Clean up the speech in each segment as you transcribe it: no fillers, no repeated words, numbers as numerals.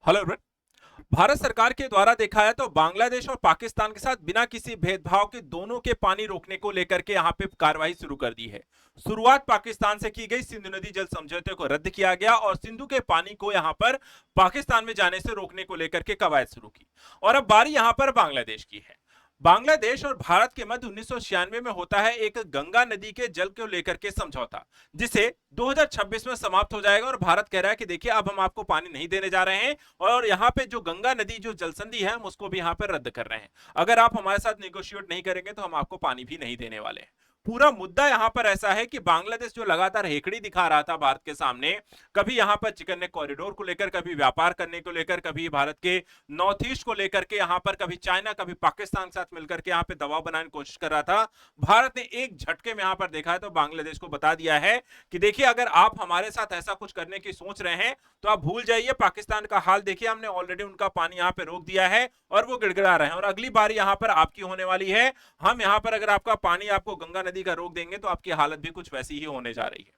Hello everyone. Bharat सरकार के द्वारा देखा है तो बांग्लादेश और पाकिस्तान के साथ बिना किसी भेदभाव के दोनों के पानी रोकने को लेकर के यहाँ पे कार्रवाई शुरू कर दी है। शुरुआत पाकिस्तान से की गई। सिंधु नदी जल समझौते को रद्द किया गया और सिंधु के पानी को यहाँ पर पाकिस्तान में जाने से रोकने को लेकर के कवायद शुरू की। और अब बारी यहाँ पर बांग्लादेश की है। बांग्लादेश और भारत के मध्य 1996 में होता है एक गंगा नदी के जल को लेकर के समझौता, जिसे 2026 में समाप्त हो जाएगा। और भारत कह रहा है कि देखिए अब हम आपको पानी नहीं देने जा रहे हैं और यहाँ पे जो गंगा नदी जो जल संधि है हम उसको भी यहाँ पे रद्द कर रहे हैं। अगर आप हमारे साथ निगोशिएट नहीं करेंगे तो हम आपको पानी भी नहीं देने वाले हैं। पूरा मुद्दा यहाँ पर ऐसा है कि बांग्लादेश जो लगातार हेकड़ी दिखा रहा था भारत के सामने, कभी यहाँ पर चिकन नेक कॉरिडोर को लेकर, कभी व्यापार करने को लेकर, कभी भारत के नॉर्थ ईस्ट को लेकर के यहाँ पर, कभी चाइना कभी पाकिस्तान के साथ मिलकर के यहाँ पे दबाव बनाने की कोशिश कर रहा था। भारत ने एक झटके में यहाँ पर देखा है तो बांग्लादेश को बता दिया है कि देखिए अगर आप हमारे साथ ऐसा कुछ करने की सोच रहे हैं तो आप भूल जाइए। पाकिस्तान का हाल देखिए, हमने ऑलरेडी उनका पानी यहाँ पे रोक दिया है और वो गिड़गिड़ा रहे हैं और अगली बारी यहाँ पर आपकी होने वाली है। हम यहाँ पर अगर आपका पानी आपको गंगा नदी का रोक देंगे तो आपकी हालत भी कुछ वैसी ही होने जा रही है।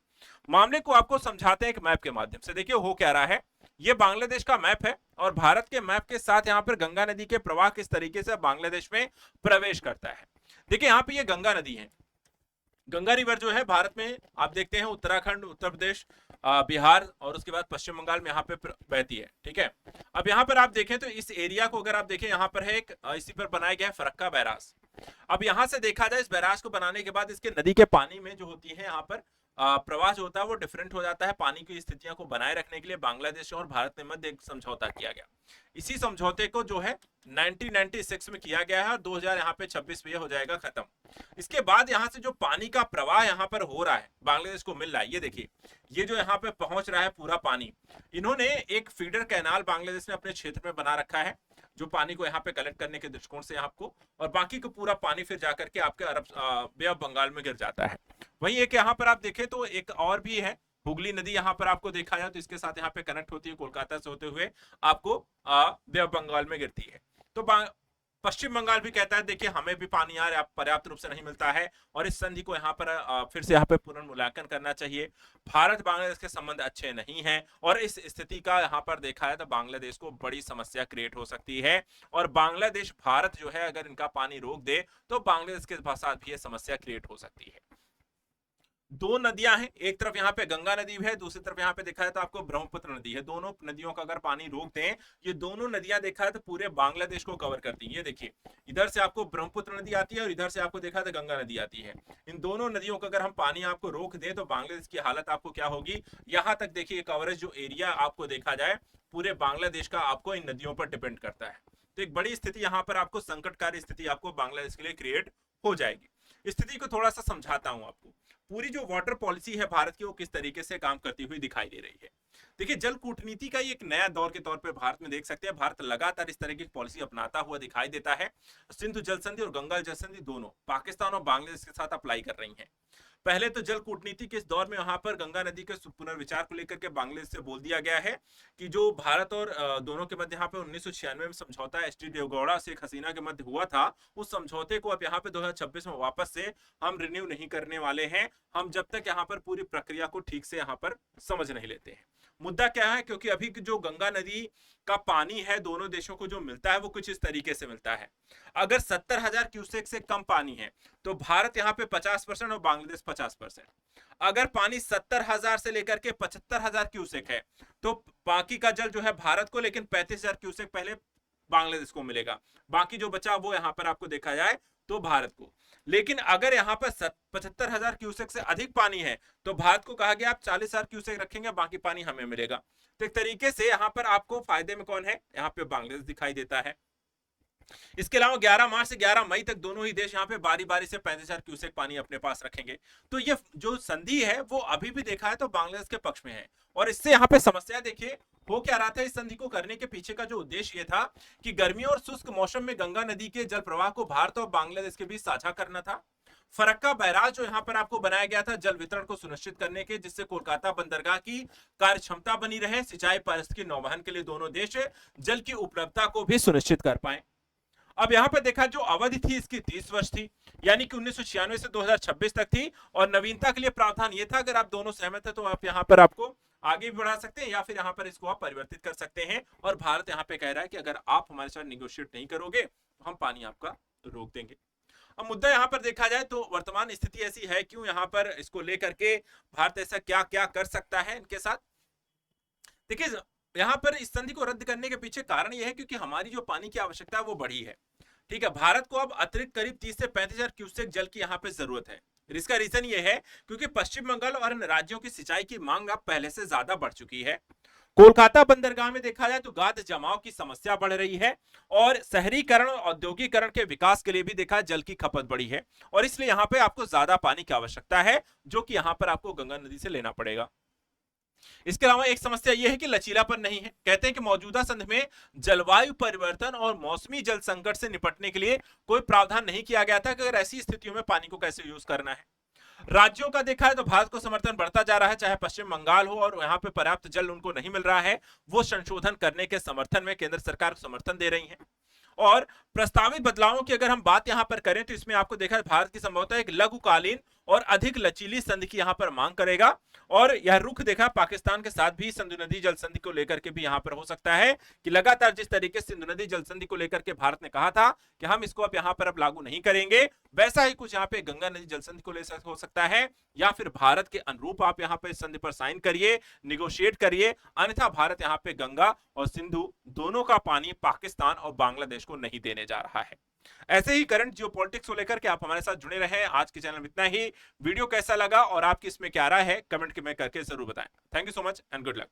मामले को आपको समझाते हैं एक मैप के माध्यम से। देखिए हो क्या रहा है, ये बांग्लादेश का मैप है और भारत के मैप के साथ यहाँ पर गंगा नदी के प्रवाह किस तरीके से बांग्लादेश में प्रवेश करता है। देखिए यहाँ पे ये गंगा नदी है। गंगा रिवर जो है भारत में आप देखते हैं उत्तराखंड, उत्तर प्रदेश, बिहार और उसके बाद पश्चिम बंगाल में यहाँ पे बहती है। ठीक है, अब यहाँ पर आप देखें तो इस एरिया को अगर आप देखें, यहाँ पर है एक इसी पर बनाया गया है फरक्का बैराज। अब यहाँ से देखा जाए, इस बैराज को बनाने के बाद इसके नदी के पानी में जो होती है यहाँ पर प्रवाह जो होता है वो डिफरेंट हो जाता है। पानी की स्थितियों को बनाए रखने के लिए बांग्लादेश और भारत के मध्य एक समझौता किया गया। इसी समझौते को जो है 1996 में किया गया है और 2000 यहाँ पे 26 में हो जाएगा खत्म। इसके बाद यहाँ से जो पानी का प्रवाह यहाँ पर हो रहा है, बांग्लादेश को मिल रहा है, ये देखिए ये जो यहाँ पे पहुंच रहा है पूरा पानी, इन्होंने एक फीडर कैनाल बांग्लादेश ने अपने क्षेत्र में बना रखा है जो पानी को यहाँ पे कलेक्ट करने के दृष्टिकोण से आपको, और बाकी को पूरा पानी फिर जाकर के आपके अरब बे ऑफ बंगाल में गिर जाता है। वहीं एक यहाँ पर आप देखें तो एक और भी है हुगली नदी, यहाँ पर आपको देखा जाए तो इसके साथ यहाँ पे कनेक्ट होती है, कोलकाता से होते हुए आपको बे ऑफ बंगाल में गिरती है। तो पश्चिम बंगाल भी कहता है देखिए हमें भी पानी यार पर्याप्त रूप से नहीं मिलता है और इस संधि को यहाँ पर फिर से यहाँ पे पुनर्मूल्यांकन करना चाहिए। भारत बांग्लादेश के संबंध अच्छे नहीं हैं और इस स्थिति का यहाँ पर देखा है तो बांग्लादेश को बड़ी समस्या क्रिएट हो सकती है। और बांग्लादेश भारत जो है अगर इनका पानी रोक दे तो बांग्लादेश के साथ भी ये समस्या क्रिएट हो सकती है। दो नदियां हैं, एक तरफ यहाँ पे गंगा नदी है, दूसरी तरफ यहाँ पे देखा है तो आपको ब्रह्मपुत्र नदी है। दोनों नदियों का अगर पानी रोक दें, ये दोनों नदियां देखा है तो पूरे बांग्लादेश को कवर करती है। ये देखिए इधर से आपको ब्रह्मपुत्र नदी आती है और इधर से आपको देखा तो गंगा नदी आती है। इन दोनों नदियों का अगर हम पानी आपको रोक दें तो बांग्लादेश की हालत आपको क्या होगी। यहाँ तक देखिए कवरेज जो एरिया आपको देखा जाए पूरे बांग्लादेश का आपको इन नदियों पर डिपेंड करता है। तो एक बड़ी स्थिति यहाँ पर आपको, संकटकारी स्थिति आपको बांग्लादेश के लिए क्रिएट हो जाएगी। स्थिति को थोड़ा सा समझाता हूं आपको। पूरी जो वाटर पॉलिसी है भारत की वो किस तरीके से काम करती हुई दिखाई दे रही है। देखिए जल कूटनीति का एक नया दौर के तौर पे भारत में देख सकते हैं, भारत लगातार इस तरह की पॉलिसी अपनाता हुआ दिखाई देता है। सिंधु जल संधि और गंगा जल संधि दोनों पाकिस्तान और बांग्लादेश के साथ अप्लाई कर रही हैं। पहले तो जल कूटनीति के इस दौर में वहां पर गंगा नदी के पुनर्विचार को लेकर के बांग्लादेश से बोल दिया गया है कि जो भारत और दोनों के मध्य यहाँ पे 1996 में समझौता एसटी देवगौड़ा शेख हसीना के मध्य हुआ था, उस समझौते को अब यहाँ पे 2026 में वापस से हम रिन्यू नहीं करने वाले हैं, हम जब तक यहाँ पर पूरी प्रक्रिया को ठीक से यहाँ पर समझ नहीं लेते हैं। मुद्दा क्या है, क्योंकि अभी जो गंगा नदी का पानी है दोनों देशों को जो मिलता है वो कुछ इस तरीके से मिलता है। अगर 70,000 क्यूसेक से कम पानी है तो भारत यहाँ पे 50% और बांग्लादेश 50%। अगर पानी 70,000 से लेकर के 75,000 क्यूसेक है तो बाकी का जल जो है भारत को, लेकिन 35,000 क्यूसेक पहले बांग्लादेश को मिलेगा, बाकी जो बचा वो यहाँ पर आपको देखा जाए तो भारत को। लेकिन अगर यहाँ पर 75,000 क्यूसेक से अधिक पानी है तो भारत को कहा गया आप 40,000 क्यूसेक रखेंगे, बाकी पानी हमें मिलेगा। तो एक तरीके से यहाँ पर आपको फायदे में कौन है, यहाँ पे बांग्लादेश दिखाई देता है। इसके अलावा 11 मार्च से 11 मई तक दोनों ही देश यहाँ पे बारी बारी से 35,000 क्यूसेक पानी अपने पास रखेंगे। तो ये जो संधि है वो अभी भी देखा है तो बांग्लादेश के पक्ष में है। और इससे यहाँ पे समस्या देखिए हो क्या रहा था, इस संधि को करने के पीछे का जो उद्देश्य ये था कि गर्मियों और शुष्क मौसम में गंगा नदी के जल प्रवाह को भारत और बांग्लादेश के बीच साझा करना था। फरक्का बैराज जो यहाँ पर आपको बनाया गया था जल वितरण को सुनिश्चित करने के, जिससे कोलकाता बंदरगाह की कार्य क्षमता बनी रहे, सिंचाई पारिस्थितिकी नौवहन के लिए दोनों देश जल की उपलब्धता को भी सुनिश्चित कर पाए। अब यहाँ पर देखा जो अवधि थी इसकी 30 वर्ष थी, यानी कि 1996 से 2026 तक थी। और नवीनता के लिए प्रावधान ये था अगर आप दोनों सहमत है तो आप यहाँ पर आपको आगे भी बढ़ा सकते हैं या फिर यहाँ पर इसको आप परिवर्तित कर सकते हैं। और भारत यहाँ पे कह रहा है कि अगर आप हमारे साथ निगोशिएट नहीं करोगे तो हम पानी आपका रोक देंगे। अब मुद्दा यहाँ पर देखा जाए तो वर्तमान स्थिति ऐसी है, क्यों यहाँ पर इसको लेकर के भारत ऐसा क्या क्या कर सकता है इनके साथ। देखिए यहाँ पर इस संधि को रद्द करने के पीछे कारण यह है क्योंकि हमारी जो पानी की आवश्यकता है वो बढ़ी है। ठीक है, भारत को अब अतिरिक्त करीब 30 से 35,000 क्यूसेक जल की यहाँ पे जरूरत है। इसका रीजन ये है क्योंकि पश्चिम बंगाल और अन्य राज्यों की सिंचाई की मांग अब पहले से ज्यादा बढ़ चुकी है। कोलकाता बंदरगाह में देखा जाए तो गाद जमाव की समस्या बढ़ रही है और शहरीकरण और औद्योगिकरण के विकास के लिए भी देखा जल की खपत बढ़ी है और इसलिए यहाँ पे आपको ज्यादा पानी की आवश्यकता है जो कि यहाँ पर आपको गंगा नदी से लेना पड़ेगा। इसके अलावा एक समस्या यह है कि लचीलापन नहीं है। कहते हैं कि मौजूदा संधि में जलवायु परिवर्तन और मौसमी जल संकट से निपटने के लिए कोई प्रावधान नहीं किया गया था कि अगर ऐसी स्थितियों में पानी को कैसे यूज करना है। राज्यों का देखा है तो भारत को समर्थन बढ़ता जा रहा है, चाहे पश्चिम बंगाल हो और यहाँ पे पर्याप्त जल उनको नहीं मिल रहा है, वो संशोधन करने के समर्थन में केंद्र सरकार को समर्थन दे रही है। और प्रस्तावित बदलावों की अगर हम बात यहां पर करें तो इसमें आपको देखा भारत की संभवतः एक लघुकालीन और अधिक लचीली संधि की यहां पर मांग करेगा और यह रुख देखा पाकिस्तान के साथ भी सिंधु नदी जल संधि को लेकर के भी यहां पर हो सकता है कि लगातार जिस तरीके से सिंधु नदी जल संधि को लेकर के भारत ने कहा था कि हम इसको अब यहां पर अब लागू नहीं करेंगे, वैसा ही कुछ यहां पे गंगा नदी जल संधि को लेकर हो सकता है या फिर भारत के अनुरूप आप यहां पर संधि पर साइन करिए, निगोशिएट करिए, अन्यथा भारत यहां पे गंगा और सिंधु दोनों का पानी पाकिस्तान और बांग्लादेश को नहीं देने जा रहा है। ऐसे ही करंट जियोपॉलिटिक्स को लेकर के आप हमारे साथ जुड़े रहे। आज के चैनल में इतना ही। वीडियो कैसा लगा और आपकी इसमें क्या राय है कमेंट में करके जरूर बताएं। Thank you so much and good luck.